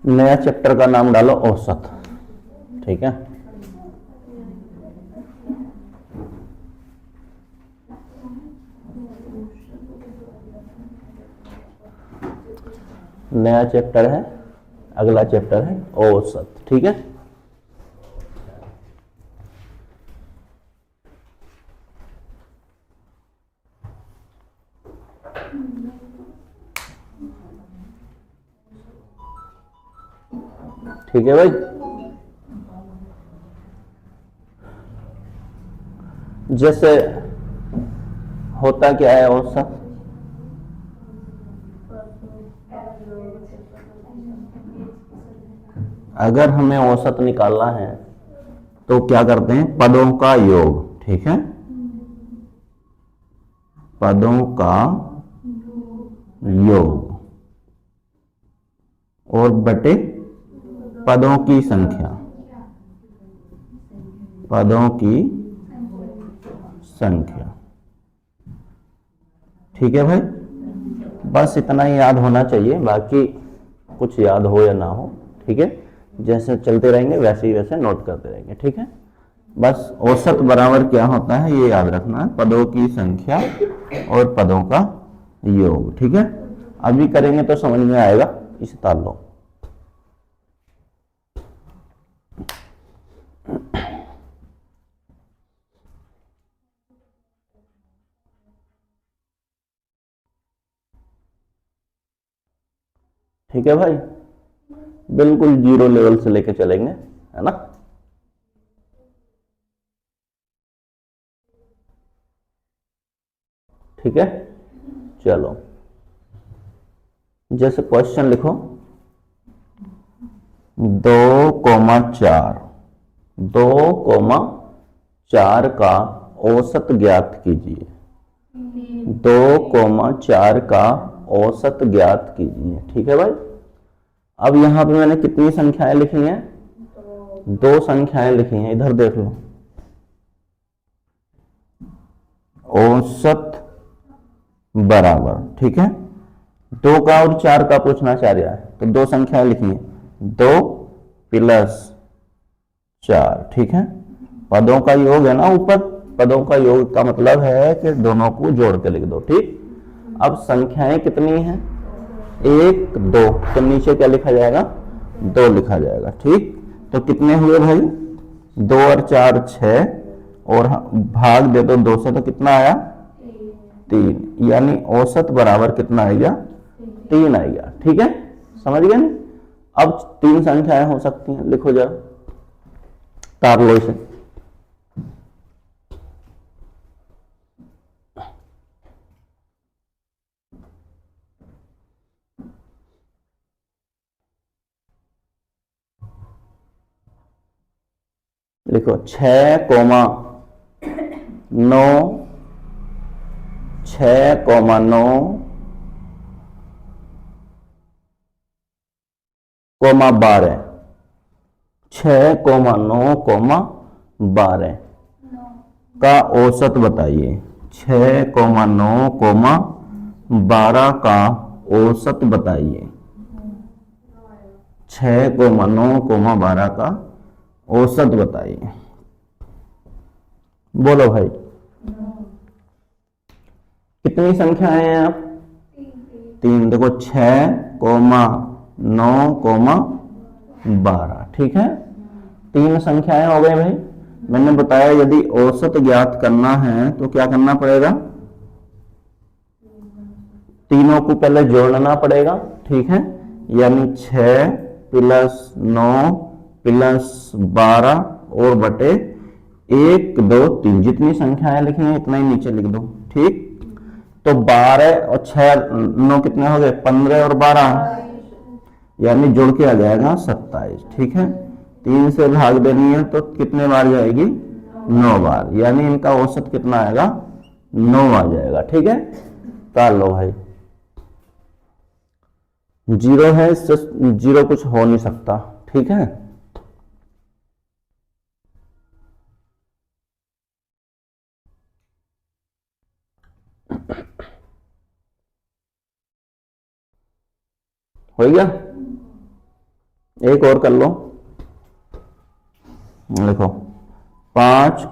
नया चैप्टर का नाम डालो औसत। ठीक है, नया चैप्टर है, अगला चैप्टर है औसत। ठीक है, ठीक है भाई। जैसे होता क्या है औसत, अगर हमें औसत निकालना है तो क्या करते हैं, पदों का योग। ठीक है, पदों का योग और बटे पदों की संख्या, पदों की संख्या। ठीक है भाई, बस इतना ही याद होना चाहिए, बाकी कुछ याद हो या ना हो। ठीक है, जैसे चलते रहेंगे वैसे ही वैसे नोट करते रहेंगे। ठीक है, बस औसत बराबर क्या होता है ये याद रखना है, पदों की संख्या और पदों का योग। ठीक है, अभी करेंगे तो समझ में आएगा, इसे ताल लो। ठीक है भाई, बिल्कुल जीरो लेवल से लेके चलेंगे, है ना। ठीक है, चलो जैसे क्वेश्चन लिखो, 2,4, 2,4 का औसत ज्ञात कीजिए। 2,4 का औसत ज्ञात कीजिए। ठीक है भाई, अब यहां पे मैंने कितनी संख्याएं लिखी हैं, दो संख्याएं लिखी हैं, इधर देख लो। औसत बराबर, ठीक है, 2 का और 4 का पूछना चाह रहा है, तो दो संख्याएं लिखी हैं, 2 प्लस 4। ठीक है, पदों का योग है ना ऊपर, पदों का योग का मतलब है कि दोनों को जोड़ के लिख दो। ठीक, अब संख्याएं कितनी हैं, 1 2, तो नीचे क्या लिखा जाएगा, 2 लिखा जाएगा। ठीक, तो कितने हुए भाई, 2 और 4 6, और भाग दे दो 2 से, तो कितना आया, 3, यानी औसत बराबर कितना आएगा, 3 आएगा। ठीक है, समझ गए ना। अब 3 संख्याएं हो सकती हैं, लिखो जरा, तार लो इसे। लिखो 6,9, 6,9, 12, 6,9, 12 का औसत बताइए। 6,9, 12 का औसत बताइए। 6,9, 12 का औसत बताइए। बोलो भाई, कितनी संख्याएं हैं आप, 3। देखो 6,9, 12। ठीक है, 3 संख्याएं हो गई भाई। मैंने बताया यदि औसत ज्ञात करना है तो क्या करना पड़ेगा, तीनों को पहले जोड़ना पड़ेगा। ठीक है, यानी 6 प्लस 9 प्लस 12 और बटे 1 2 3, जितनी संख्याएं लिखी हैं इतना ही नीचे लिख दो। ठीक, तो 12 और 6 9 कितने हो गए, 15 और 12, यानी जुड़ के आ जाएगा 27। ठीक है, 3 से भाग देनी है तो कितने बार जाएगी, 9 बार, यानी इनका औसत कितना आएगा, 9 आ जाएगा। ठीक है, ताल लो भाई, जीरो है, इससे जीरो कुछ हो नहीं सकता। ठीक है, हो गया। एक और कर लो, देखो 5,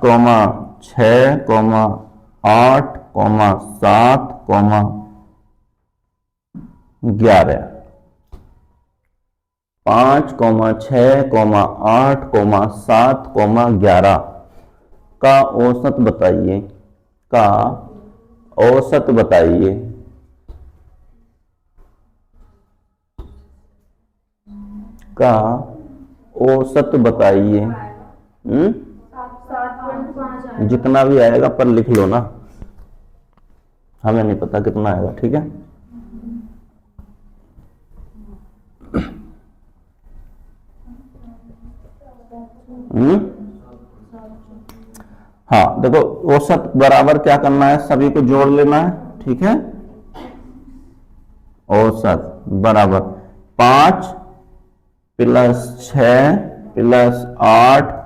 6, 8, 7, 11। 5, 6, 8, 7, 11 का औसत बताइए, का औसत बताइए। का औसत बताइए। जितना भी आएगा पर लिख लो ना, हमें नहीं पता कितना आएगा, ठीक है। हाँ देखो, औसत बराबर क्या करना है, सभी को जोड़ लेना है, ठीक है। औसत बराबर 5 प्लस 6 प्लस 8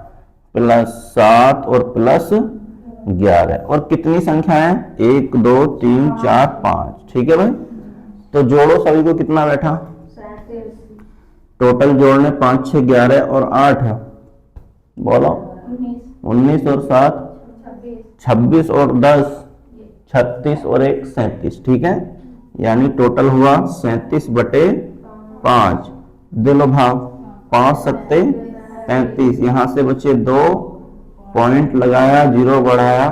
प्लस 7 और प्लस 11, और कितनी संख्या है, 1 2 3 4 5, ठीक है भाई। तो जोड़ो सभी को, कितना बैठा, टोटल जोड़ने 5 6 11 और 8, बोलो 19 और 7 26 और 10 36 और 1 37, ठीक है। यानी टोटल हुआ 37/5। दिलो भाग, 5 सत्ते 35, यहां से बचे 2 पॉइंट लगाया, 0 बढ़ाया,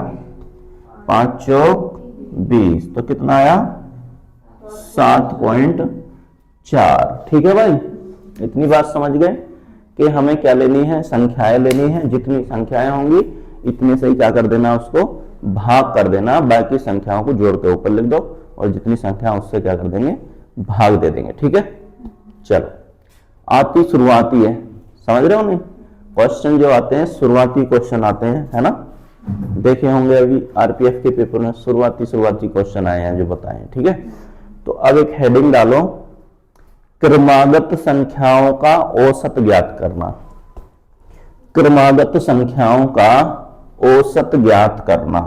5 चौक 20, तो कितना आया 7.4, ठीक है भाई। इतनी बात समझ गए कि हमें क्या लेनी है, संख्याएं लेनी है। जितनी संख्याएं होंगी इतने से ही क्या कर देना, उसको भाग कर देना, बाकी संख्याओं को जोड़ के ऊपर लिख दो, और जितनी संख्या उससे क्या कर देंगे, भाग दे देंगे, ठीक है। चलो, आती शुरुआती है, समझ रहे हो नहीं, क्वेश्चन जो आते हैं शुरुआती क्वेश्चन आते हैं, है ना। देखे होंगे अभी आरपीएफ के पेपर में शुरुआती क्वेश्चन आए हैं जो बताए हैं, ठीक है। तो अब एक हेडिंग डालो, क्रमागत संख्याओं का औसत ज्ञात करना। क्रमागत संख्याओं का औसत ज्ञात करना।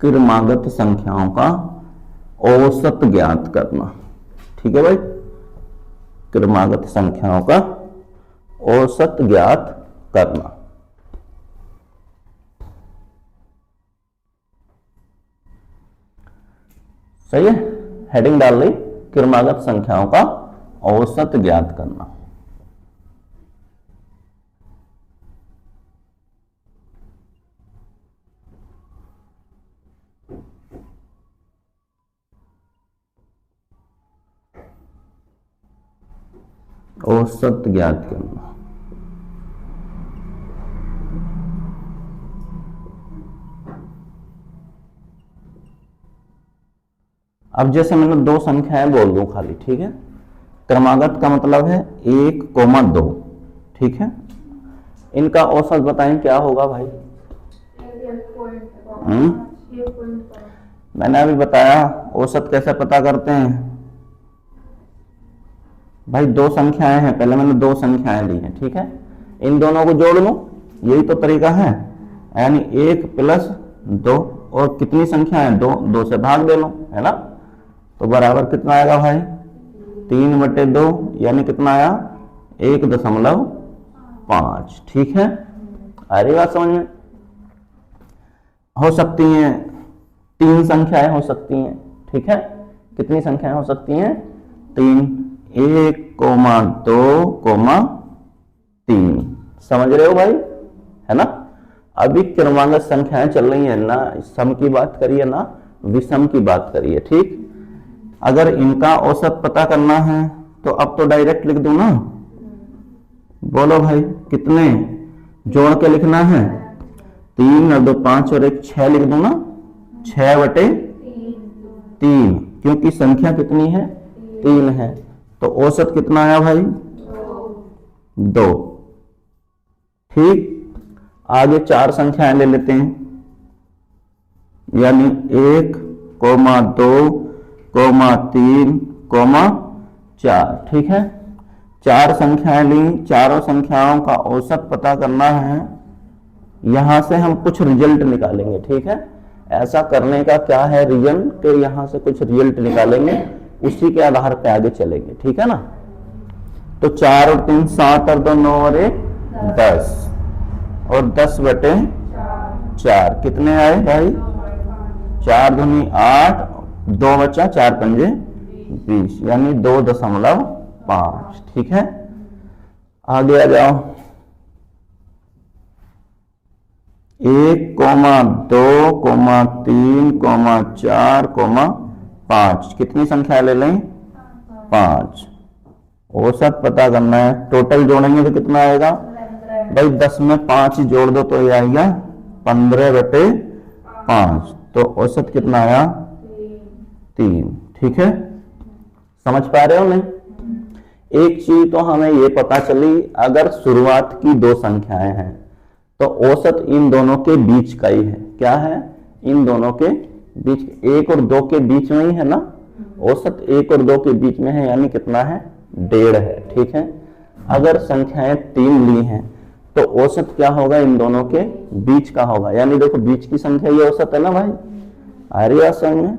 क्रमागत संख्याओं का औसत ज्ञात करना, ठीक है भाई। क्रमागत संख्याओं का औसत ज्ञात करना। सही है, हेडिंग डाल ली, क्रमागत संख्याओं का औसत ज्ञात करना। औसत ज्ञात करना। अब जैसे मैंने 2 संख्याएं बोल दूं खाली, ठीक है। क्रमागत का मतलब है 1, 2, ठीक है। इनका औसत बताएं क्या होगा भाई। मैंने अभी बताया औसत कैसे पता करते हैं भाई। 2 संख्याएं हैं, पहले मैंने 2 संख्याएं ली हैं, ठीक है। इन दोनों को जोड़ लूं, यही तो तरीका है, यानी 1 + 2, और कितनी संख्या है 2, 2 से भाग दे लो, है ना। तो बराबर कितना आएगा भाई, 3/2, यानी कितना आया 1.5, ठीक है। आ रही बात समझ में। हो सकती हैं 3 संख्याएं हो सकती हैं, ठीक है। कितनी संख्याएं हो सकती हैं, 3, 1, 2, 3, समझ रहे हो भाई, है ना। अभी क्रमागत संख्याएं चल रही है ना, सम की बात करिए ना विषम की बात करिए, ठीक। अगर इनका औसत पता करना है तो अब तो डायरेक्ट लिख दूं ना, बोलो भाई कितने जोड़ के लिखना है, 3 और 2 5 और 1 6 लिख दूं ना, 6/3, क्योंकि संख्या कितनी है 3 है। तो औसत कितना आया भाई 2, ठीक। आगे 4 संख्याएं ले लेते हैं, यानी 1, 2, 3, 4, ठीक है। 4 संख्याएं ली, चारों संख्याओं का औसत पता करना है। यहां से हम कुछ रिजल्ट निकालेंगे, ठीक है। ऐसा करने का क्या है रीजन, कि यहां से कुछ रिजल्ट निकालेंगे, उसी के आधार पे आगे चलेंगे, ठीक है ना। तो 4 और 3 7 और 2 9 और 1 10 और 10 बटे 4 कितने आए भाई? 4 दूनी 8, 2 बचा, 4 पंजे 20 यानी 2.5। ठीक है, आगे आ जाओ। 1,2,3,4,5 कितनी संख्या ले लें? 5। औसत पता करना है, टोटल जोड़ेंगे तो कितना आएगा भाई? 10 में 5 जोड़ दो तो ये आएगा 15/5। तो औसत कितना आया? 3। ठीक है, समझ पा रहे हो नहीं? एक चीज तो हमें ये पता चली, अगर शुरुआत की 2 संख्याएं हैं तो औसत इन दोनों के बीच का ही है। क्या है? इन दोनों के बीच, 1 और 2 के बीच में ही है ना। औसत 1 और 2 के बीच में है, यानी कितना है? 1.5 है। ठीक है, अगर संख्याएं 3 ली हैं तो औसत क्या होगा? इन दोनों के बीच का होगा, यानी देखो बीच की संख्या ये औसत है ना भाई। आ रही है समझ में?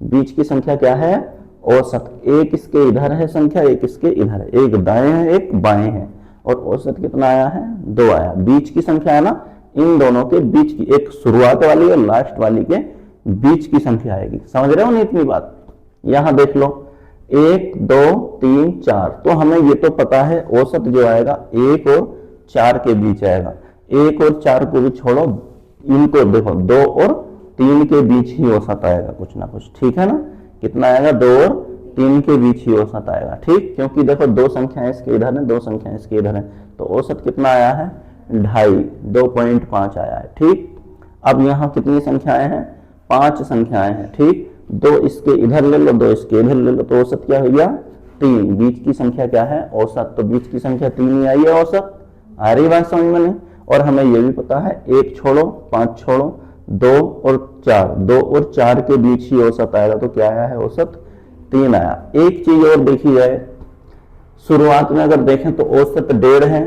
बीच की संख्या क्या है? औसत। एक इसके इधर है संख्या, एक इसके इधर है, एक दाएं है एक बाएं है, और औसत कितना आया है? 2 आया। बीच की संख्या है ना, इन दोनों के बीच की, एक शुरुआत वाली और लास्ट वाली के बीच की संख्या आएगी। समझ रहे हो ना इतनी बात? यहां देख लो, 1 2 3 4, तो हमें ये तो पता है औसत जो आएगा 1 और 4 के बीच आएगा। 1 और 4 को भी छोड़ो, इनको देखो 2 और 3 के बीच ही औसत आएगा कुछ ना कुछ। ठीक है ना, कितना आएगा? 2 और 3 के बीच ही औसत आएगा। ठीक, क्योंकि देखो 2 संख्याएं इसके इधर है, 2 संख्याएं इसके इधर है, तो औसत कितना आया है? 2.5, 2.5 आया है। ठीक, अब यहाँ कितनी संख्याएं हैं? 5 संख्याएं हैं। ठीक, 2 इसके इधर ले लो, 2 इसके इधर ले लो, तो औसत क्या हो गया? 3। बीच की संख्या क्या है? औसत। तो बीच की संख्या 3 ही आई है औसत। आ रही बात समझ में नहीं? और हमें यह भी पता है 1 छोड़ो 5 छोड़ो 2 और 4, 2 और 4 के बीच ही औसत आएगा, तो क्या आया है? औसत 3 आया। एक चीज और देखी जाए, शुरुआत में अगर देखें तो औसत 1.5 है।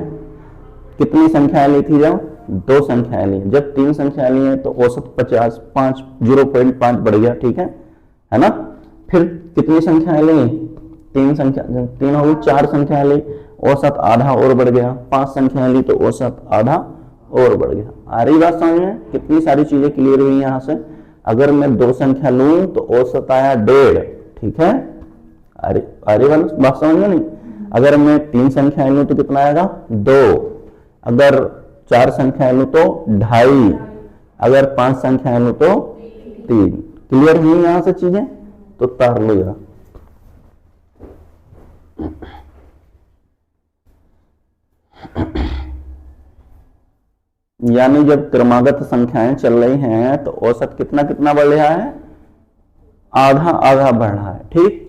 कितनी संख्याएं ली थी? जब 2 संख्याएं ली। जब 3 संख्याएं ली है तो औसत 50, 5 0.5 बढ़ गया। ठीक है ना? फिर कितनी संख्याएं ली? 3 संख्या, 3 हो गई, 4 संख्याएं ली, औसत आधा और बढ़ गया। 5 संख्याएं ली तो औसत आधा और बढ़ गया। आ रही बात समझ में? कितनी सारी चीजें क्लियर हुई यहां से। अगर मैं 2 संख्या लूं तो औसत आया 1.5। ठीक है, अरे बात समझ में नहीं? अगर मैं 3 संख्याएं लूं तो कितना आएगा? 2। अगर 4 संख्याएं लूं तो 2.5। अगर 5 संख्याएं लूं तो 3। क्लियर हुई यहां से चीजें? तो तार लो जरा। यानी जब क्रमागत संख्याएं चल रही हैं तो औसत कितना कितना बढ़ रहा है? आधा आधा बढ़ रहा है। ठीक,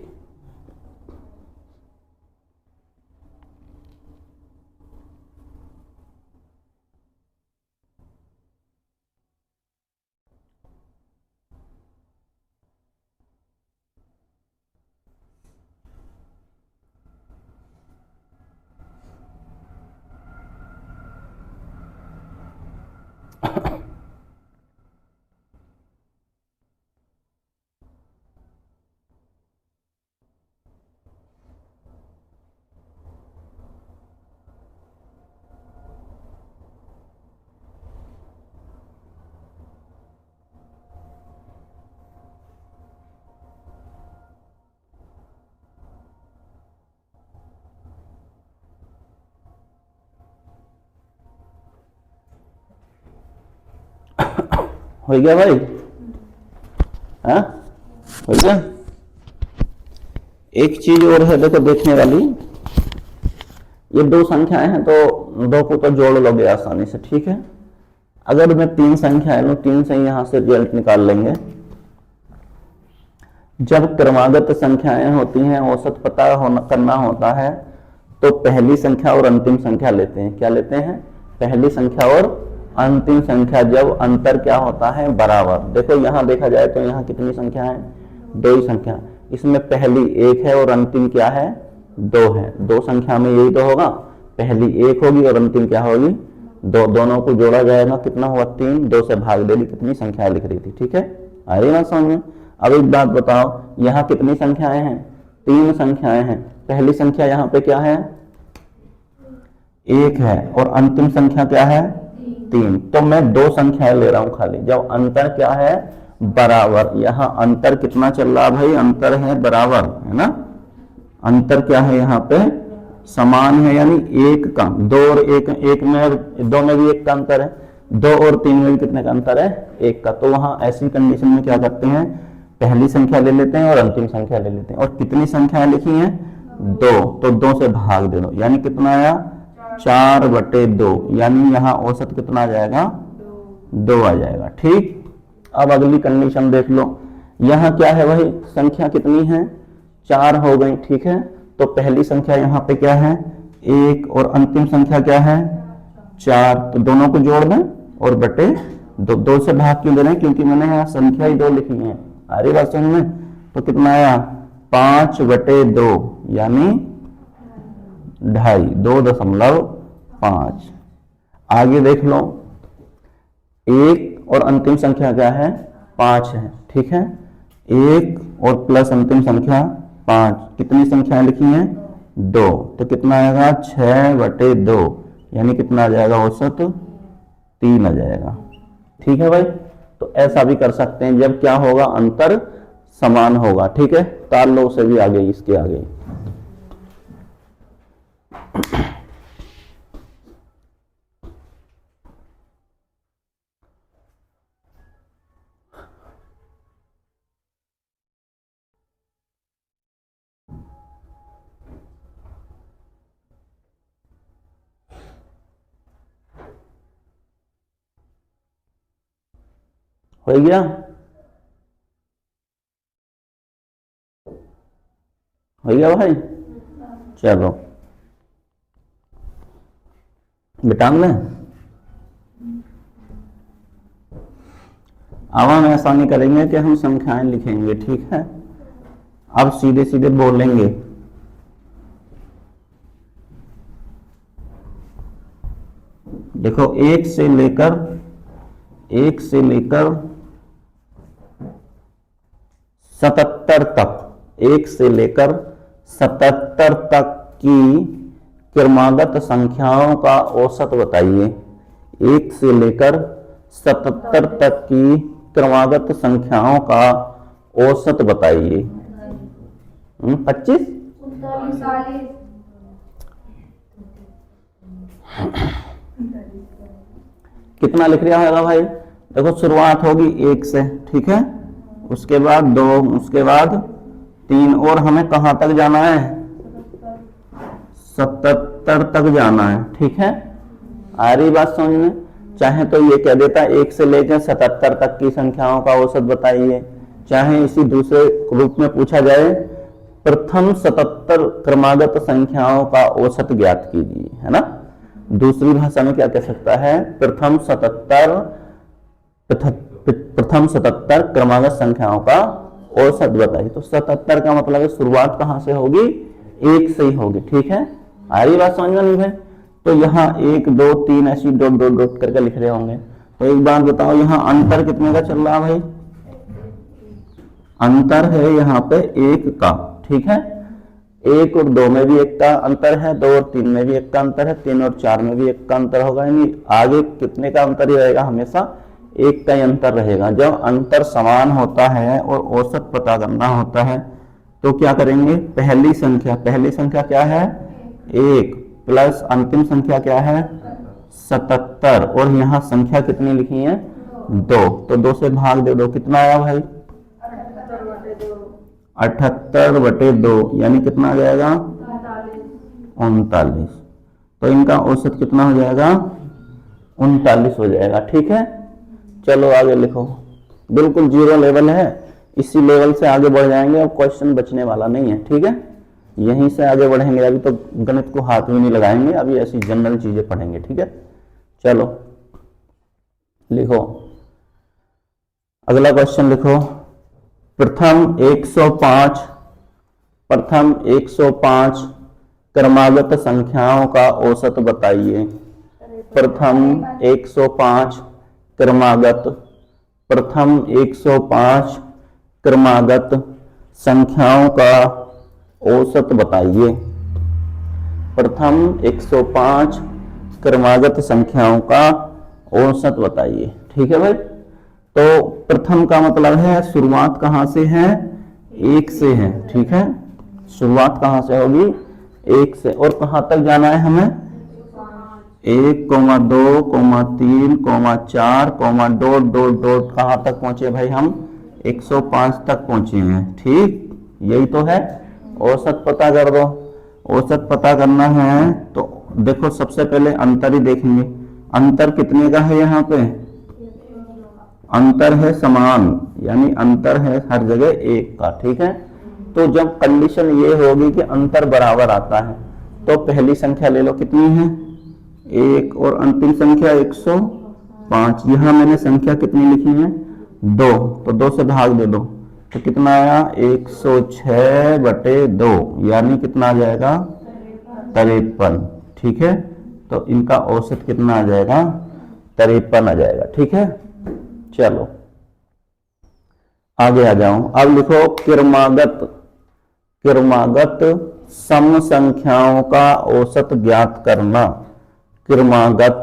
हो गया भाई? हाँ, हो गया। एक चीज और है देखो देखने वाली, ये 2 संख्याएं हैं तो 2 को तो जोड़ लोगे आसानी से। ठीक है, अगर मैं 3 संख्याएं लूं, 3 से यहां से रिजल्ट निकाल लेंगे। जब क्रमागत संख्याएं होती हैं, औसत पता करना होता है, तो पहली संख्या और अंतिम संख्या लेते हैं। क्या लेते हैं? पहली संख्या और अंतिम संख्या, जब अंतर क्या होता है? बराबर। देखो यहां देखा जाए तो यहां कितनी संख्या है? 2 ही संख्या। इसमें पहली 1 है और अंतिम क्या है? 2 है। 2 संख्या में यही तो होगा, पहली 1 होगी और अंतिम क्या होगी? 2। दोनों को जोड़ा जाएगा, कितना हुआ? 3। 2 से भाग देली, कितनी संख्या लिख रही थी। ठीक है, आ रही ना समझ में? अब एक बात बताओ, यहाँ कितनी संख्याएं हैं? 3 संख्याएं हैं। पहली संख्या यहाँ पे क्या है? 1 है और अंतिम संख्या क्या है 3, तो मैं 2 संख्याएं ले रहा हूं खाली। जब अंतर क्या है बराबर, यहां अंतर कितना चल रहा भाई, अंतर है बराबर, है ना। अंतर क्या है यहाँ पे समान है, यानी 1 का 2 और 1, 1 में और 2 में भी 1 का अंतर है, 2 और 3 में भी कितने का अंतर है 1 का। तो वहां ऐसी कंडीशन में क्या करते हैं, पहली संख्या ले लेते हैं और अंतिम संख्या ले लेते हैं। और कितनी संख्याएं लिखी हैं 2, तो 2 से भाग दे दो, यानी कितना आया 4/2, यानी यहाँ औसत कितना आ जाएगा 2 आ जाएगा। ठीक, अब अगली कंडीशन देख लो, यहाँ क्या है वही संख्या कितनी है 4 हो गई। ठीक है, तो पहली संख्या यहाँ पे क्या है 1 और अंतिम संख्या क्या है 4, तो दोनों को जोड़ दें और बटे 2, 2 से भाग क्यों दे रहे हैं, क्योंकि मैंने यहाँ संख्या ही 2 लिखी है। अरे बात समझ में, तो कितना आया 5/2, यानी 2.5, 2.5। आगे देख लो, 1 और अंतिम संख्या क्या है 5 है। ठीक है, 1 और प्लस अंतिम संख्या 5, कितनी संख्याएं लिखी हैं 2, तो कितना आएगा 6/2, यानी कितना आ जाएगा औसत 3 आ जाएगा। ठीक है भाई, तो ऐसा भी कर सकते हैं जब क्या होगा अंतर समान होगा। ठीक है, तार लो उसे भी आगे, इसके आगे। हो गया, हो गया भाई, चलो बेटा में अब हम ऐसा नहीं करेंगे कि हम संख्याएं लिखेंगे। ठीक है, अब सीधे सीधे बोलेंगे। देखो 1 से लेकर 77 तक, 1 से लेकर 77 तक की क्रमागत संख्याओं का औसत बताइए। 1 से लेकर 77 तक की क्रमागत संख्याओं का औसत बताइए। 25 कितना लिख रहा होगा भाई, देखो शुरुआत होगी 1 से, ठीक है, उसके बाद 2, उसके बाद 3, और हमें कहां तक जाना है 77 तक जाना है। ठीक है, आ रही बात समझ में। चाहे तो ये कह देता 1 से लेकर 77 तक की संख्याओं का औसत बताइए, चाहे इसी दूसरे रूप में पूछा जाए प्रथम 77 क्रमागत संख्याओं का औसत ज्ञात कीजिए, है ना। दूसरी भाषा में क्या कह सकता है, प्रथम 77 क्रमागत संख्याओं का औसत बताइए। तो 77 का मतलब है शुरुआत कहां से होगी, 1 से ही होगी। ठीक है, आ रही बात समझ में नहीं भाई। तो यहाँ 1, 2, 3 ऐसी डॉट डॉट डॉट करके लिख रहे होंगे। तो एक बात बताओ, यहाँ अंतर कितने का चल रहा है भाई, अंतर है यहाँ पे 1 का। ठीक है, 1 और 2 में भी 1 का अंतर है, 2 और 3 में भी 1 का अंतर है, 3 और 4 में भी 1 का अंतर होगा, यानी आगे कितने का अंतर ही रहेगा, हमेशा 1 का ही अंतर रहेगा। जब अंतर समान होता है और औसत पता करना होता है तो क्या करेंगे, पहली संख्या क्या है 1 प्लस अंतिम संख्या क्या है 77, और यहाँ संख्या कितनी लिखी है 2, तो 2 से भाग दे दो, कितना आया भाई 78/2, यानी कितना आ जाएगा 39। तो इनका औसत कितना हो जाएगा 39 हो जाएगा। ठीक है, चलो आगे लिखो। बिल्कुल 0 लेवल है, इसी लेवल से आगे बढ़ जाएंगे, अब क्वेश्चन बचने वाला नहीं है। ठीक है, यहीं से आगे बढ़ेंगे, अभी तो गणित को हाथ में नहीं लगाएंगे, अभी ऐसी जनरल चीजें पढ़ेंगे। ठीक है, चलो लिखो अगला क्वेश्चन लिखो। प्रथम 105 क्रमागत संख्याओं का औसत बताइए। प्रथम 105 क्रमागत संख्याओं का औसत बताइए। प्रथम 105 क्रमागत संख्याओं का औसत बताइए। ठीक है भाई, तो प्रथम का मतलब है शुरुआत कहां से है, एक से है। ठीक है, शुरुआत कहां से होगी, एक से, और कहां तक जाना है हमें, 1, 2, 3, 4, डॉट डॉट डॉट, कहां तक पहुंचे भाई हम, 105 तक पहुंचे हैं। ठीक, यही तो है। औसत पता कर दो। औसत पता करना है तो देखो सबसे पहले अंतर ही देखेंगे। अंतर कितने का है, यहाँ पे अंतर है समान, यानी अंतर है हर जगह 1 का। ठीक है, तो जब कंडीशन ये होगी कि अंतर बराबर आता है तो पहली संख्या ले लो, कितनी है 1, और अंतिम संख्या 105। यहां मैंने संख्या कितनी लिखी है 2, तो 2 से भाग दे दो तो कितना आया 106/2, यानी कितना आ जाएगा 53। ठीक है, तो इनका औसत कितना आ जाएगा 53 आ जाएगा। ठीक है, चलो आगे आ जाओ। अब लिखो क्रमागत सम संख्याओं का औसत ज्ञात करना। क्रमागत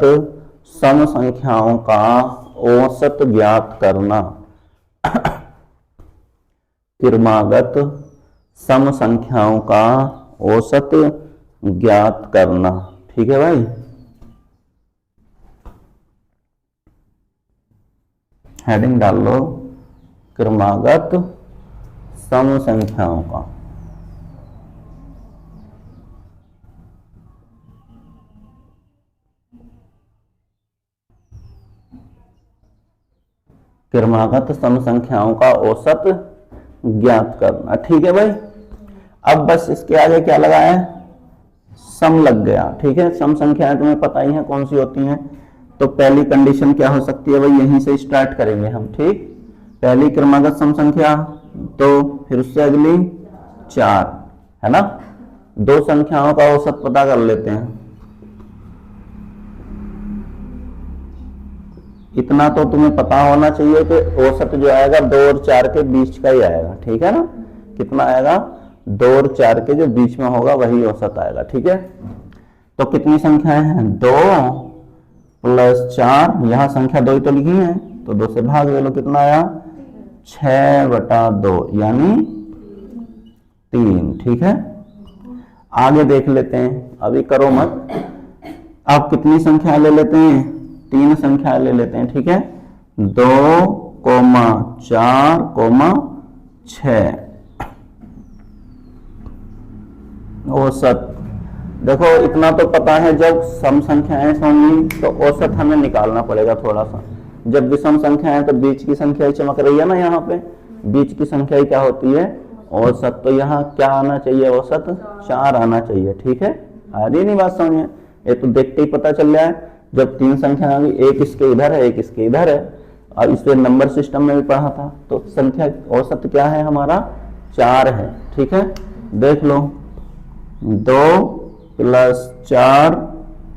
सम संख्याओं का औसत ज्ञात करना। क्रमागत सम संख्याओं का औसत ज्ञात करना। ठीक है भाई, हेडिंग डाल लो क्रमागत सम संख्याओं का। क्रमागत सम संख्याओं का औसत ज्ञात करना। ठीक है भाई, अब बस इसके आगे क्या लगा है, सम लग गया। ठीक है, सम संख्याएं तुम्हें पता ही है कौन सी होती हैं। तो पहली कंडीशन क्या हो सकती है भाई, यहीं से स्टार्ट करेंगे हम। ठीक, पहली क्रमागत सम संख्या 2, फिर उससे अगली 4, है ना। 2 संख्याओं का औसत पता कर लेते हैं। इतना तो तुम्हें पता होना चाहिए कि औसत जो आएगा 2 और 4 के बीच का ही आएगा। ठीक है ना, कितना आएगा 2 और 4 के जो बीच में होगा वही औसत आएगा। ठीक है, तो कितनी संख्याएं हैं 2 + 4, यहां संख्या 2 ही तो लिखी है तो 2 से भाग दे लो, कितना आया 6/2, यानी 3। ठीक है, आगे देख लेते हैं, अभी करो मत। अब कितनी संख्या ले लेते हैं, 3 संख्या ले लेते हैं। ठीक है, 2, 4, 6। औसत देखो इतना तो पता है, जब सम संख्याएं होंगी तो औसत हमें निकालना पड़ेगा थोड़ा सा। जब विषम संख्या है तो बीच की संख्या ही चमक रही है ना, यहाँ पे बीच की संख्या ही क्या होती है औसत। तो यहाँ क्या आना चाहिए, औसत 4 आना चाहिए। ठीक है, आ रही नहीं बात समझ में, ये तो देखते ही पता चल रहा है। जब 3 संख्या आ गई, एक इसके इधर है एक इसके इधर है, और इससे नंबर सिस्टम में भी पढ़ा था, तो संख्या औसत क्या है हमारा 4 है। ठीक है, देख लो 2 + 4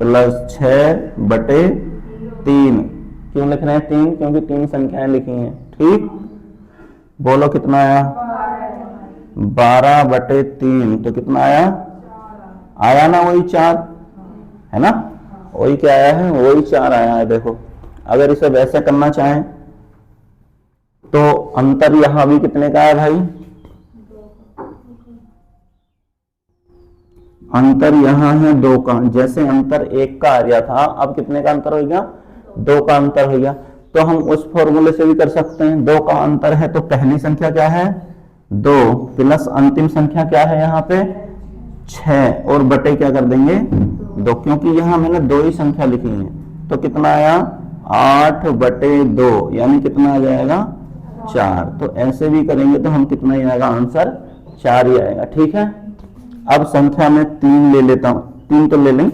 + 6/3। क्यों लिख रहे हैं 3, क्योंकि 3 संख्याएं लिखी हैं। ठीक, बोलो कितना आया 12/3, तो कितना आया ना वही 4, है ना, वही क्या आया है, वही 4 आया है। देखो अगर इसे वैसे करना चाहें तो अंतर यहां भी कितने का है भाई, अंतर यहां है 2 का। जैसे अंतर 1 का आ गया था, अब कितने का अंतर हो गया 2 का अंतर हो गया। तो हम उस फॉर्मूले से भी कर सकते हैं, 2 का अंतर है तो पहली संख्या क्या है 2 प्लस अंतिम संख्या क्या है यहाँ पे 6, और बटे क्या कर देंगे 2, क्योंकि यहाँ मैंने 2 ही संख्या लिखी है। तो कितना आया 8/2, यानी कितना आ जाएगा 4। तो ऐसे भी करेंगे तो हम कितना ही आएगा, आंसर 4 ही आएगा। ठीक है, अब संख्या में 3 ले लेता हूं, 3 तो ले लें,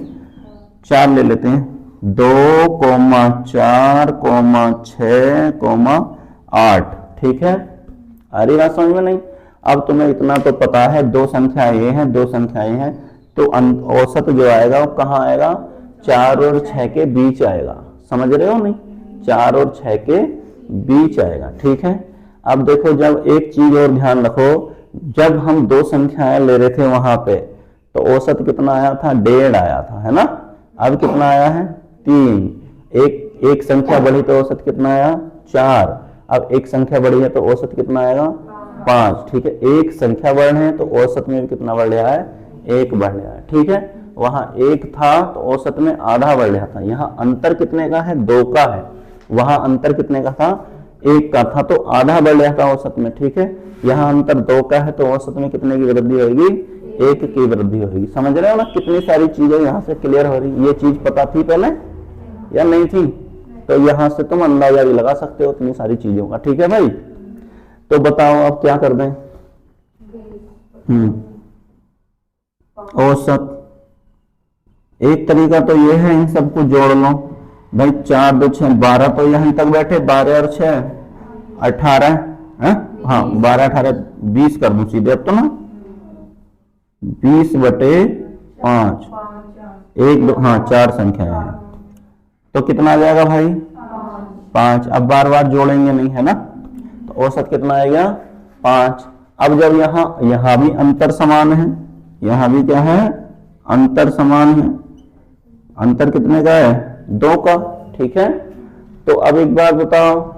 4 ले लेते हैं। 2, 4, 6, 8। ठीक है, आ रही बात समझ में नहीं। अब तुम्हें इतना तो पता है 2 संख्याएं ये हैं 2 संख्याएं हैं, तो औसत जो आएगा वो कहाँ आएगा 4 और 6 के बीच आएगा। समझ रहे हो नहीं, 4 और 6 के बीच आएगा। ठीक है, अब देखो जब एक चीज और ध्यान रखो, जब हम 2 संख्याएं ले रहे थे वहां पे तो औसत कितना आया था 1.5 आया था, है ना। अब कितना आया है 3, एक संख्या बढ़ी तो औसत कितना आया 4, अब एक संख्या बढ़ी है तो औसत कितना आएगा 5। ठीक है, एक संख्या बढ़ रहे हैं तो औसत में भी कितना बढ़ रहा है 1 बढ़ रहा है। ठीक है, वहां 1 था तो औसत में आधा बढ़ रहा था, यहाँ अंतर कितने का है 2 का है, वहां अंतर कितने का था 1 का था तो आधा बढ़ रहा था औसत में। ठीक है, यहाँ अंतर 2 का है तो औसत में कितने की वृद्धि होगी 1 की वृद्धि होगी। समझ रहे हो ना, कितनी सारी चीजें यहाँ से क्लियर हो रही। ये चीज पता थी पहले या नहीं थी? तो यहाँ से तुम अंदाजा भी लगा सकते हो इतनी सारी चीजों का। ठीक है भाई, तो बताओ अब क्या कर दें। औसत एक तरीका तो ये है, इन सबको जोड़ लो भाई, 4 2 6 12 तो यहीं तक बैठे, 12 और 6 18 है, हाँ 12 18 20 कर दूं सीधे अब तो ना, 20/5 1 2 हाँ 4 संख्याएं हैं तो कितना आ जाएगा भाई 5। अब बार बार जोड़ेंगे नहीं है ना, तो औसत कितना आएगा 5। अब जब यहाँ भी अंतर समान है, यहाँ भी क्या है अंतर समान है, अंतर कितने का है 2 का। ठीक है, तो अब एक बात बताओ,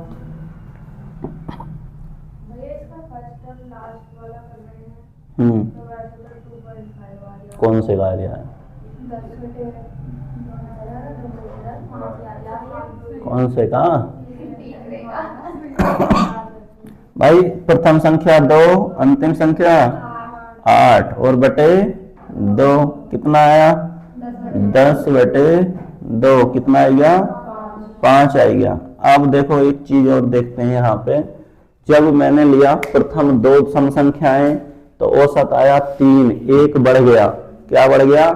कौन से का एरिया है, कौन से का भाई, प्रथम संख्या 2 अंतिम संख्या 8 और बटे 2 कितना आया 10/2 कितना आएगा 5 आएगा। अब देखो एक चीज और देखते हैं यहाँ पे, जब मैंने लिया प्रथम 2 सम संख्याएं तो औसत आया 3, 1 बढ़ गया, क्या बढ़ गया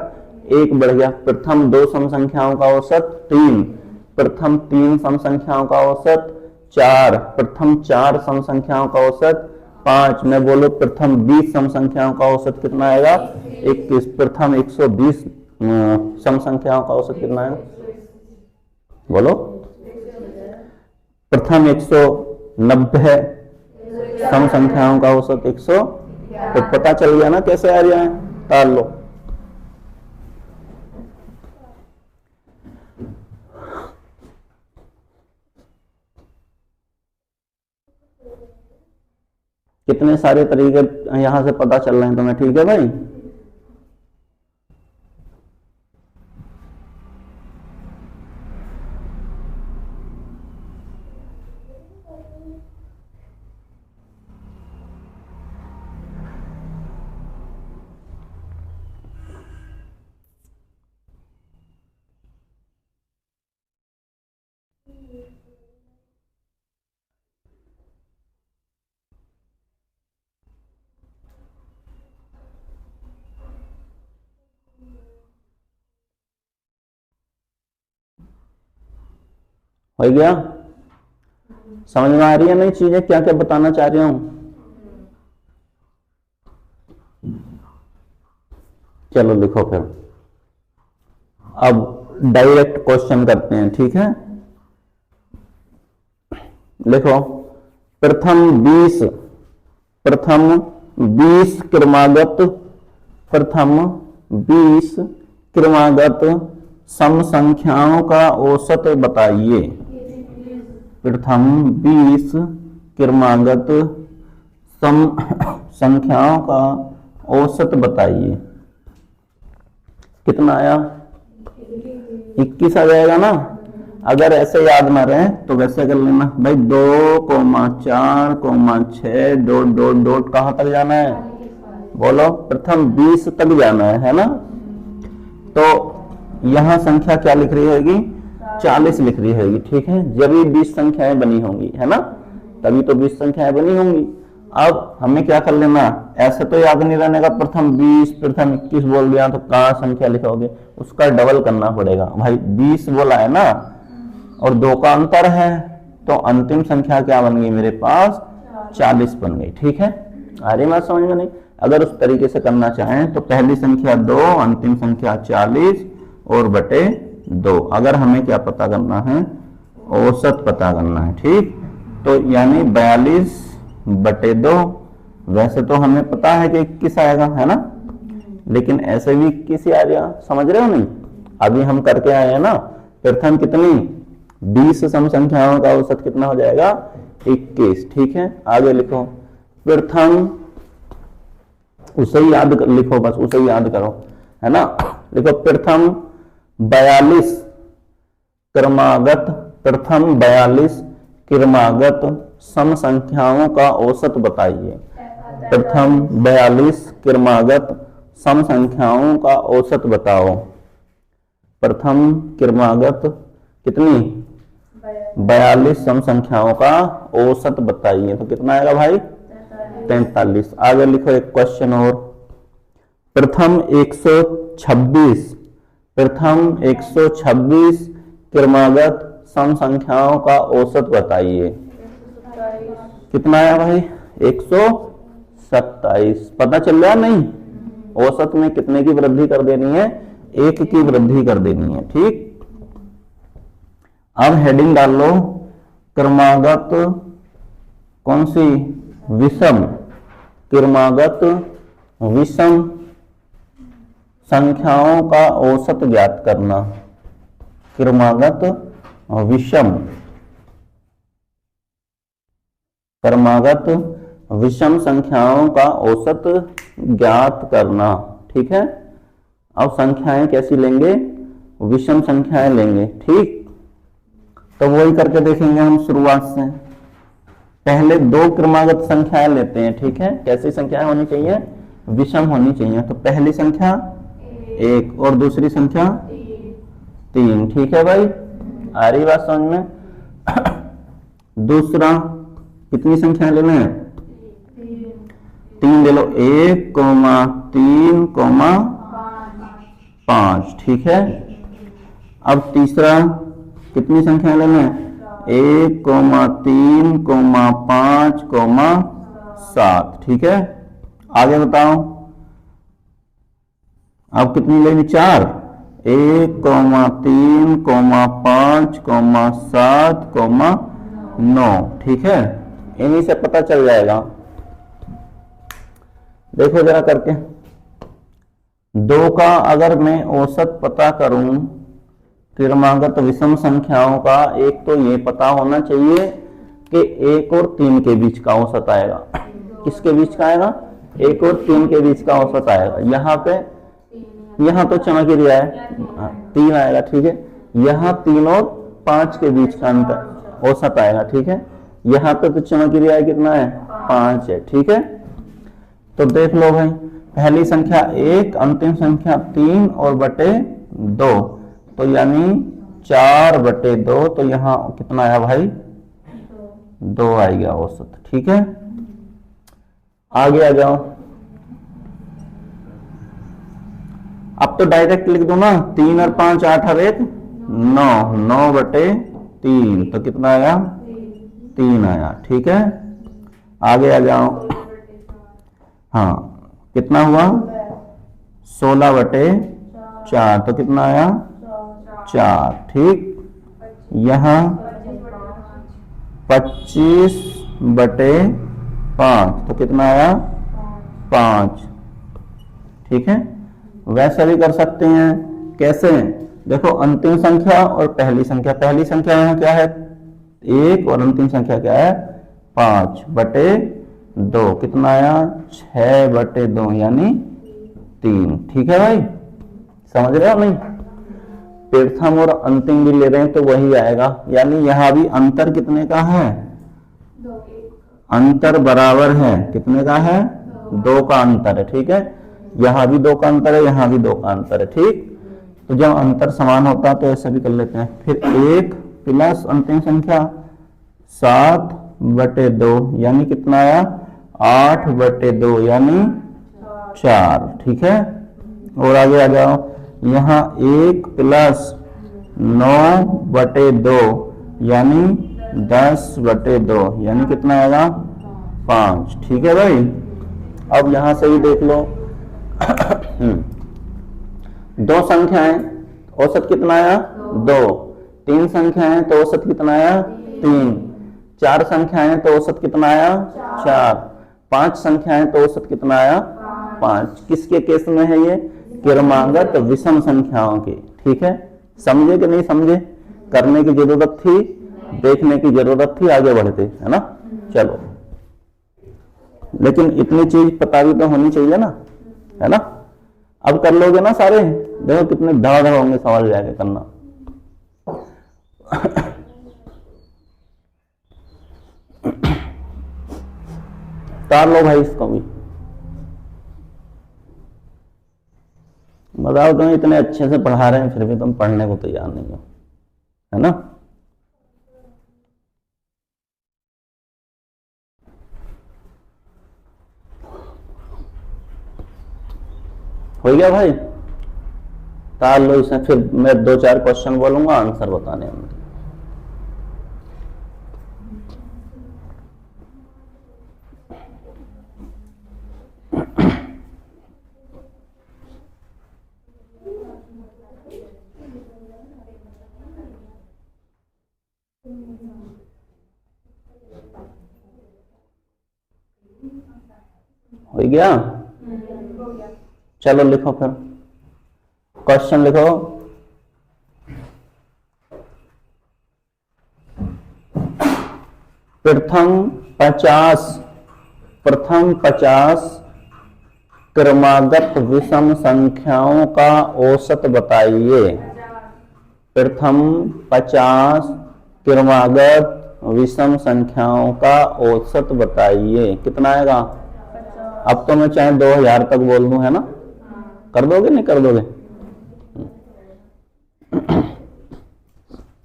1 बढ़ गया। प्रथम 2 सम संख्याओं का औसत 3, प्रथम 3 सम संख्याओं का औसत 4, प्रथम 4 सम संख्याओं का औसत 5, मैं बोलो प्रथम 20 सम संख्याओं का औसत कितना आएगा 21, प्रथम 120 सम संख्याओं का औसत कितना है बोलो, प्रथम 190 सम संख्याओं का औसत 100। तो पता चल गया ना कैसे आ रहा है, ताल लो। कितने सारे तरीके यहां से पता चल रहे हैं तुम्हें। ठीक है भाई, हो गया, समझ में आ रही है नई चीजें क्या क्या बताना चाह रही हूं। चलो लिखो फिर, अब डायरेक्ट क्वेश्चन करते हैं। ठीक है, लिखो प्रथम 20 क्रमागत सम संख्याओं का औसत बताइए। प्रथम 20 क्रमागत सम संख्याओं का औसत बताइए। कितना आया 21 आ जाएगा ना। अगर ऐसे याद ना रहे तो वैसे कर लेना भाई, 2,4,6 डॉट डॉट डॉट कहां तक जाना है बोलो, प्रथम 20 तक जाना है ना। तो यहां संख्या क्या लिख रही होगी 40 लिख रही होगी। ठीक है, जब भी 20 संख्याएं बनी होंगी है ना, तभी तो 20 संख्याएं बनी होंगी। अब हमें क्या कर लेना, ऐसे तो याद नहीं रहने का, प्रथम 20 प्रथम 21 बोल दिया तो कहां संख्या लिखोगे, उसका डबल करना पड़ेगा भाई। 20 बोला है ना और 2 का अंतर है, तो अंतिम संख्या क्या बन गई मेरे पास 40 बन गई। ठीक है, अरे मैं समझ में नहीं। अगर उस तरीके से करना चाहें तो पहली संख्या 2 अंतिम संख्या 40 और बटे 2। अगर हमें क्या पता करना है औसत पता करना है। ठीक, तो यानी 42/2। वैसे तो हमें पता है कि 21 आएगा है ना, लेकिन ऐसे भी 21 आ जाएगा, समझ रहे हो नहीं। अभी हम करके आए हैं ना। प्रथम कितनी 20 सम संख्याओं का औसत कितना हो जाएगा 21। ठीक है, आगे लिखो प्रथम, उसे ही याद लिखो, बस उसे ही याद करो, है ना। लिखो प्रथम 42 क्रमागत, प्रथम 42 क्रमागत सम संख्याओं का औसत बताइए। प्रथम 42 क्रमागत सम संख्याओं का औसत बताओ। प्रथम क्रमागत कितनी 42 सम संख्याओं का औसत बताइए, तो कितना आएगा भाई 43। आगे लिखो एक क्वेश्चन और, प्रथम 126, प्रथम 126 क्रमागत सम संख्याओं का औसत बताइए। कितना आया भाई 127। पता चल रहा नहीं, औसत में कितने की वृद्धि कर देनी है, 1 की वृद्धि कर देनी है। ठीक, अब हेडिंग डाल लो क्रमागत, कौन सी विषम, क्रमागत विषम संख्याओं का औसत ज्ञात करना। क्रमागत विषम, क्रमागत विषम संख्याओं का औसत ज्ञात करना। ठीक है, अब संख्याएं कैसी लेंगे, विषम संख्याएं लेंगे। ठीक, तो वही करके देखेंगे हम शुरुआत से। पहले 2 क्रमागत संख्याएं लेते हैं। ठीक है, कैसी संख्याएं होनी चाहिए, विषम होनी चाहिए। तो पहली संख्या 1 और दूसरी संख्या 3। ठीक है भाई, आ रही बात समझ में। दूसरा कितनी संख्या लेना है, 3 ले लो, 1, 3, 5। ठीक है, अब तीसरा कितनी संख्या लेना है, 1, 3, 5, 7। ठीक है, आगे बताओ अब कितनी लेनी, 4, 1, 3, 5, 7, 9। ठीक है, इन्हीं से पता चल जाएगा। देखो जरा करके, 2 का अगर मैं औसत पता करूं क्रमागत विषम संख्याओं का, एक तो ये पता होना चाहिए कि 1 और 3 के बीच का औसत आएगा। किसके बीच का आएगा, 1 और 3 के बीच का औसत आएगा। यहाँ तो चमक ही रहा है 3 आएगा। ठीक है, यहाँ 3 और 5 के बीच का अंतर औसत आएगा। ठीक है, यहाँ पे तो चमक ही रहा है कितना है, 5 है। ठीक है, तो देख लो भाई, पहली संख्या 1, अंतिम संख्या 3 और बटे 2, तो यानी 4 बटे 2, तो यहाँ कितना आया भाई 2 आएगा औसत। ठीक है, आगे आ जाओ। अब तो डायरेक्ट लिख दो ना, 3 और 5 8 और 1 9, 9 बटे 3, तो कितना आया 3 आया। ठीक है, आगे आ जाओ। हाँ, कितना हुआ 16 बटे 4, तो कितना आया 4। ठीक, यहाँ 25 बटे 5, तो कितना आया 5। ठीक है, वैसे भी कर सकते हैं। कैसे, देखो अंतिम संख्या और पहली संख्या, पहली संख्या यहाँ क्या है 1 और अंतिम संख्या क्या है 5 बटे 2, कितना आया 6 बटे 2 यानी 3। ठीक है भाई, समझ रहे हो नहीं, प्रथम और अंतिम भी ले रहे हैं तो वही आएगा। यानी यहाँ भी अंतर कितने का है, अंतर बराबर है, कितने का है 2 का अंतर है। ठीक है, यहाँ भी 2 का अंतर है, यहाँ भी 2 का अंतर है। ठीक, तो जब अंतर समान होता है तो ऐसा भी कर लेते हैं। फिर 1 प्लस अंतिम संख्या 7 बटे 2 यानी कितना आया 8 बटे 2 यानी 4। ठीक है, और आगे आ जाओ, यहाँ 1 प्लस 9 बटे 2 यानी 10 बटे 2 यानी कितना आएगा 5। ठीक है भाई, अब यहां से ही देख लो 2 संख्याएं, औसत कितना आया 2, 3 संख्याएं तो औसत कितना आया 3, 4 संख्याएं तो औसत कितना आया 4, 5 संख्याएं तो औसत कितना आया 5। किसके केस में है ये, क्रमागत विषम संख्याओं के। ठीक है, समझे कि नहीं समझे? करने की जरूरत थी, देखने की जरूरत थी, आगे बढ़ते, है ना। चलो, लेकिन इतनी चीज पता भी तो होनी चाहिए ना, है ना। अब कर लोगे ना सारे, देखो कितने धड़ाधड़ होंगे सवाल जाके करना। तार लो भाई इसको भी। बताओ, तुम इतने अच्छे से पढ़ा रहे हैं फिर भी तुम पढ़ने को तैयार नहीं हो, है ना। हो गया भाई, तार लो इसे, फिर मैं 2-4 क्वेश्चन बोलूंगा, आंसर बताने होंगे। हो गया, चलो लिखो फिर, क्वेश्चन लिखो। प्रथम 50 क्रमागत विषम संख्याओं का औसत बताइए। प्रथम 50 क्रमागत विषम संख्याओं का औसत बताइए। कितना आएगा? अब तो मैं चाहे 2000 तक बोल दूं, है ना। कर दोगे नहीं कर दोगे?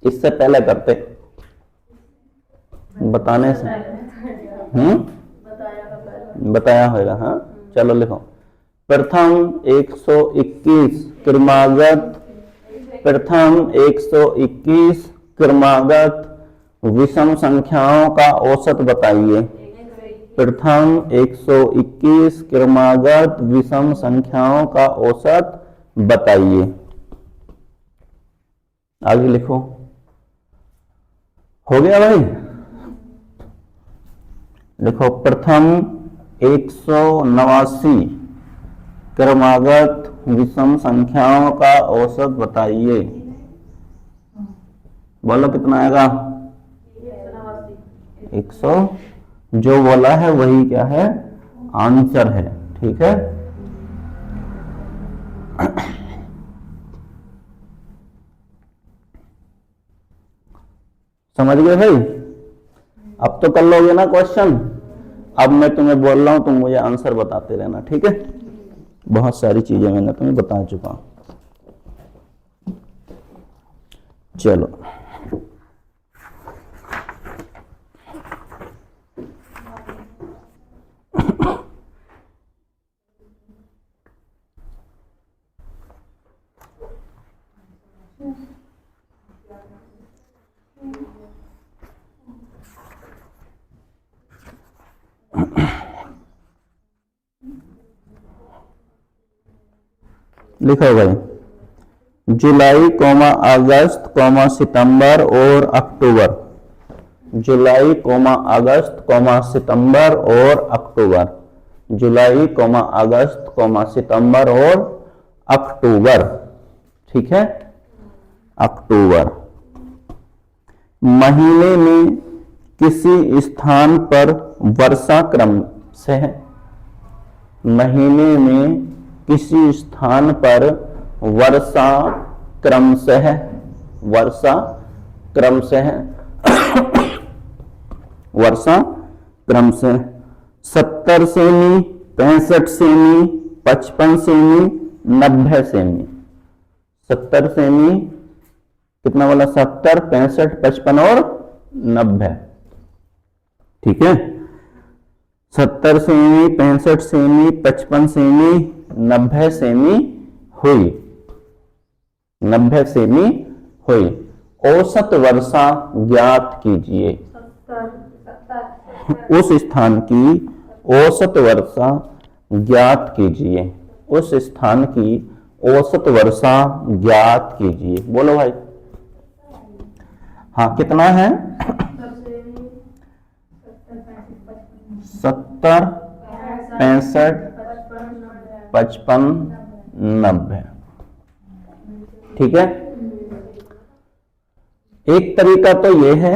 इससे पहले करते, बताने से बताया होगा। हाँ चलो लिखो। प्रथम 121 क्रमागत विषम संख्याओं का औसत बताइए। प्रथम 121 क्रमागत विषम संख्याओं का औसत बताइए। आगे लिखो। हो गया भाई? लिखो, प्रथम 189 क्रमागत विषम संख्याओं का औसत बताइए। बोलो कितना आएगा? 100। जो बोला है वही क्या है? आंसर है। ठीक है, समझ गए भाई? अब तो कर लोगे ना क्वेश्चन। अब मैं तुम्हें बोल रहा हूं, तुम मुझे आंसर बताते रहना, ठीक है। बहुत सारी चीजें मैंने तुम्हें बता चुका हूं। चलो, लिखो भाई। जुलाई, अगस्त, सितंबर और अक्टूबर। जुलाई, अगस्त, सितंबर और अक्टूबर। जुलाई, अगस्त, सितंबर और अक्टूबर। ठीक है, अक्टूबर। महीने में किसी स्थान पर वर्षा क्रम से है। महीने में किसी स्थान पर वर्षा क्रम से है। वर्षा क्रम से है। वर्षा क्रम से 70 semi, 65 semi, 55 semi, 90 semi. 70 semi, कितना बोला? 70, 65, 55 और 90। ठीक है, 70 सेमी, 65 सेमी, 55 सेमी, 90 सेमी हुई। 90 सेमी हुई। औसत वर्षा ज्ञात कीजिए। उस स्थान की औसत वर्षा ज्ञात कीजिए। उस स्थान की औसत वर्षा ज्ञात कीजिए। बोलो भाई। हाँ, कितना है? 70, 65, 55, 90। ठीक है। एक तरीका तो ये है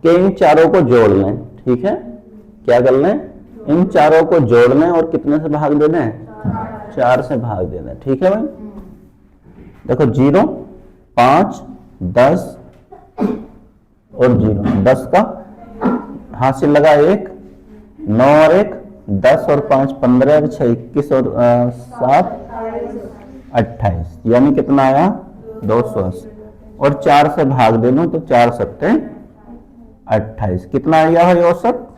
कि इन चारों को जोड़ लें, ठीक है। क्या कर लें, इन चारों को जोड़ लें और कितने से भाग दे दें, 4 से भाग दे दें, ठीक है भाई। देखो 0, 5, 10 और 0, 10 का हासिल लगा 1, 9 और 1 10 और 5 15 और 6 21 और 7 28, यानी कितना आया 280 और 4 से भाग दे दो तो 4 सत्ते 28, कितना आ गया भाई औसत,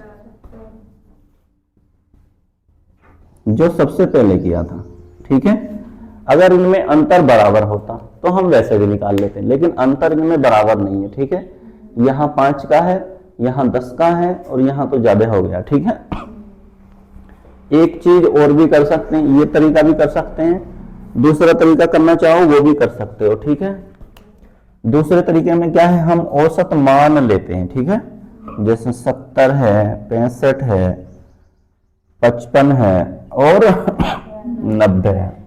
जो सबसे पहले किया था, ठीक है। अगर इनमें अंतर बराबर होता तो हम वैसे भी निकाल लेते, लेकिन अंतर इनमें बराबर नहीं है, ठीक है। यहां 5 का है, यहां 10 का है और यहां तो ज्यादा हो गया, ठीक है। एक चीज और भी कर सकते हैं, ये तरीका भी कर सकते हैं, दूसरा तरीका करना चाहो वो भी कर सकते हो, ठीक है। दूसरे तरीके में क्या है, हम औसत मान लेते हैं, ठीक है। जैसे 70 है, 65 है, 55 है और 90 है।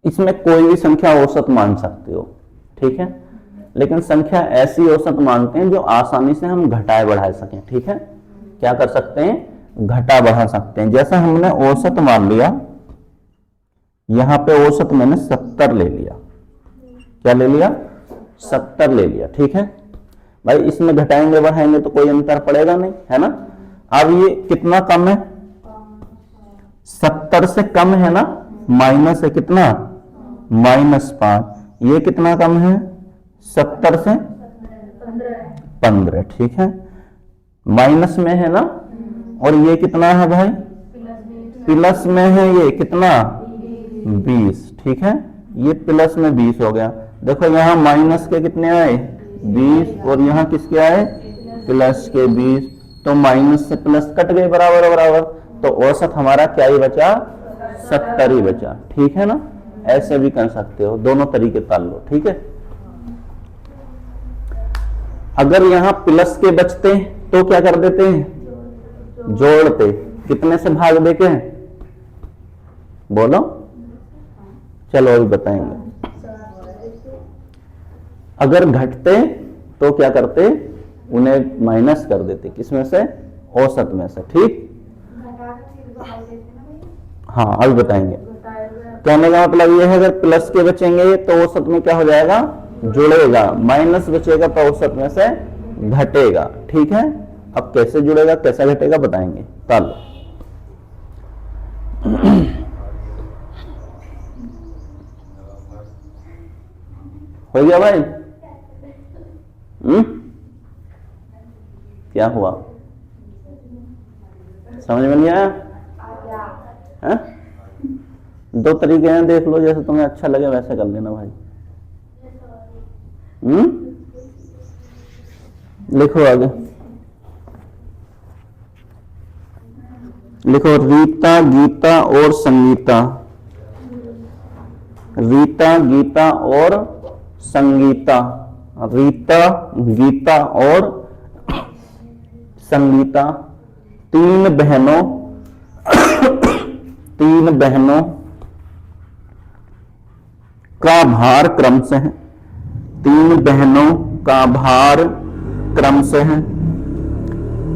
इसमें कोई भी संख्या औसत मान सकते हो, ठीक है। लेकिन संख्या ऐसी औसत मानते हैं जो आसानी से हम घटाए बढ़ा सकें, ठीक है। क्या कर सकते हैं, घटा बढ़ा सकते हैं। जैसा हमने औसत मान लिया, यहां पे औसत मैंने 70 ले लिया, क्या ले लिया 70 ले लिया, ठीक है भाई। इसमें घटाएंगे बढ़ाएंगे तो कोई अंतर पड़ेगा नहीं, है ना। अब ये कितना कम है, 70 से कम है ना, माइनस है कितना -5, ये कितना कम है 70 से 15, ठीक है। माइनस में है ना, और ये कितना है भाई प्लस में है, ये कितना 20, ठीक है। ये प्लस में 20 हो गया। देखो यहाँ माइनस के कितने आए 20 और यहाँ किसके आए प्लस के 20, तो माइनस से प्लस कट गए बराबर बराबर, तो औसत हमारा क्या ही बचा 70 ही बचा, ठीक है ना। ऐसे भी कर सकते हो, दोनों तरीके कर लो, ठीक है। अगर यहां प्लस के बचते तो क्या कर देते हैं, जोड़ते, कितने से भाग देके बोलो, चलो अभी बताएंगे। अगर घटते तो क्या करते, उन्हें माइनस कर देते, किसमें से औसत में से, ठीक। हाँ अभी बताएंगे। कहने का मतलब यह है, अगर प्लस के बचेंगे तो औसत में क्या हो जाएगा, जुड़ेगा, माइनस बचेगा तो औसत में से घटेगा, ठीक है। अब कैसे जुड़ेगा कैसे घटेगा बताएंगे, कल। हो गया भाई, क्या हुआ, समझ में नहीं आया है? दो तरीके हैं, देख लो, जैसे तुम्हें अच्छा लगे वैसे कर लेना भाई। लिखो आगे, लिखो रीता गीता और संगीता, रीता गीता और संगीता, रीता गीता और संगीता, तीन बहनों का भार क्रम से है, तीन बहनों का भार क्रम से है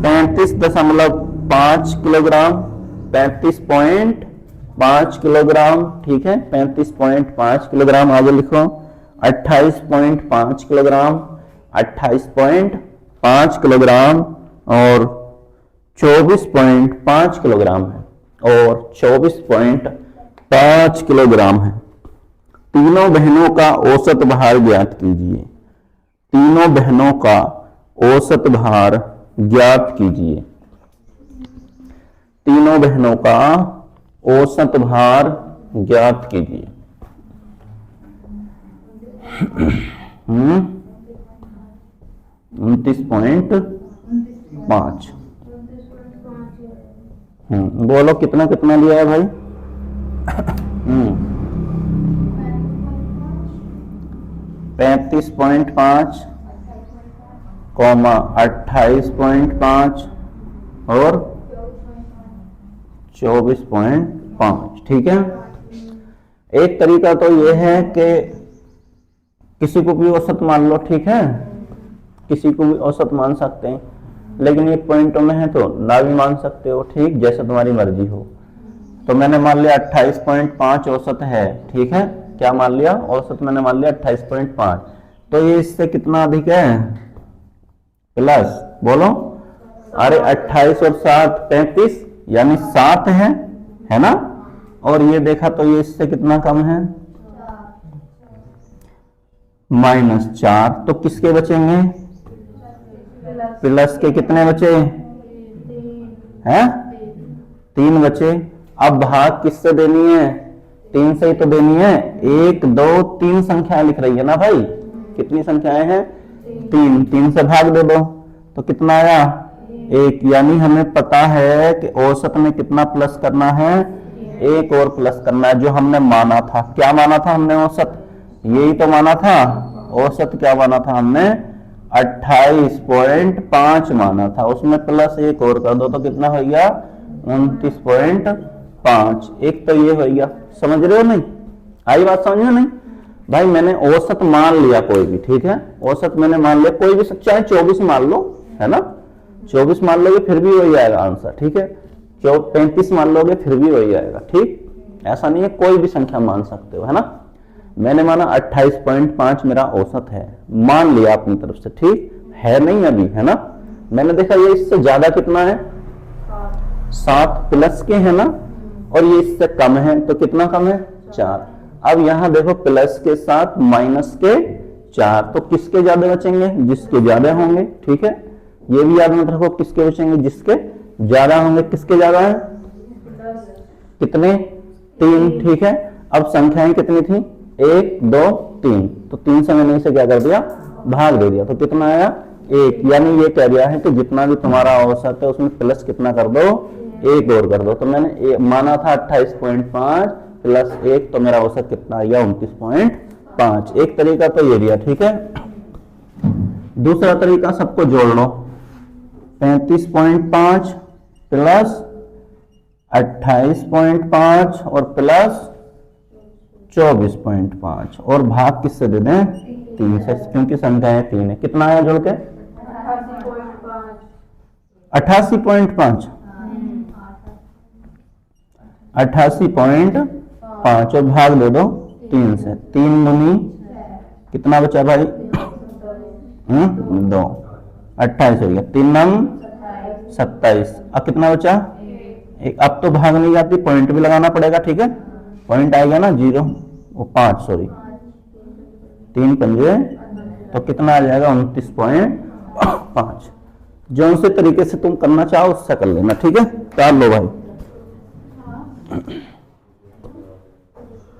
35.5 किलोग्राम, 35.5 किलोग्राम, ठीक है। 35.5 किलोग्राम, आगे लिखो 28.5 किलोग्राम, 28.5 किलोग्राम और 24.5 किलोग्राम है, और 24.5 किलोग्राम है। तीनों बहनों का औसत भार ज्ञात कीजिए, तीनों बहनों का औसत भार ज्ञात कीजिए, तीनों बहनों का औसत भार ज्ञात कीजिए। 29.5, बोलो कितना कितना लिया है भाई? 35.5, 28.5 और 24.5, ठीक है। एक तरीका तो ये है कि किसी को भी औसत मान लो, ठीक है, किसी को भी औसत मान सकते हैं, लेकिन ये पॉइंटों में है तो ना भी मान सकते हो, ठीक, जैसे तुम्हारी मर्जी हो। तो मैंने मान लिया 28.5 औसत है, ठीक है, क्या मान लिया, औसत मैंने मान लिया 28.5। तो ये इससे कितना अधिक है, प्लस, बोलो, अरे 28 और 7 35, यानी 7 है ना, और ये देखा तो ये इससे कितना कम है, -4। तो किसके बचेंगे, प्लस के कितने बचे हैं, 3 बचे। अब भाग किससे देनी है, 3 से ही तो देनी है। 1 2 3 संख्याएं लिख रही है ना भाई, कितनी संख्याएं हैं, 3, 3 से भाग दे दो तो कितना आया, 1। यानी हमें पता है कि औसत में कितना प्लस करना है, 1 और प्लस करना है, जो हमने माना था। क्या माना था हमने, औसत, यही तो माना था, औसत क्या माना था हमने, 28.5 माना था, उसमें प्लस 1 और कर दो तो कितना हो गया, 29.5। एक तो ये हो गया, समझ रहे हो नहीं, आई बात समझ में नहीं भाई। मैंने औसत मान लिया कोई भी, ठीक है, औसत मैंने मान लिया कोई भी, चाहे 24 मान लो, है ना, 24 मान लोगे फिर भी वही आएगा आंसर, ठीक है, 35 मान लोगे फिर भी वही आएगा, ठीक, ऐसा नहीं है, कोई भी संख्या मान सकते हो, है ना। मैंने माना 28.5 मेरा औसत है, मान लिया अपनी तरफ से, ठीक है, नहीं अभी, है ना। मैंने देखा ये इससे ज्यादा कितना है, 7 प्लस के, है ना, और ये इससे कम है, तो कितना कम है, 4। अब यहां देखो प्लस के साथ माइनस के 4, तो किसके ज्यादा बचेंगे, जिसके ज्यादा होंगे, ठीक है, ये भी याद मत रखो, किसके बचेंगे, जिसके ज्यादा होंगे। किसके ज्यादा है, कितने, 3, ठीक है। अब संख्याएं कितनी थी, 1 2 3, तो 3 से मैंने इसे क्या कर दिया, भाग दे दिया, तो कितना आया, 1। यानी ये कह दिया है कि जितना भी तुम्हारा औसत है उसमें प्लस कितना कर दो, 1 और कर दो। तो मैंने माना था 28.5 प्लस 1, तो मेरा औसत कितना आ गया, 29.5। एक तरीका तो ये दिया, ठीक है। दूसरा तरीका सबको जोड़ लो, 35.5 प्लस 28.5 और प्लस 24.5, और भाग किससे दे दें, 3 से, क्योंकि संख्याएं 3 है। कितना आया जोड़ के, 88.5, 88.5, और भाग दे दो 3 से, 3 दूनी कितना बचा भाई, 2, 28 हो गया, 3 नंग 27। अब कितना बचा, 1। अब तो भाग नहीं जाती, पॉइंट भी लगाना पड़ेगा, ठीक है, पॉइंट आएगा ना 0, वो 5, सॉरी 3 पंजे, तो कितना आ जाएगा, 29.5। जो उनसे तरीके से तुम करना चाहो उससे कर लेना, ठीक है, कर लो भाई।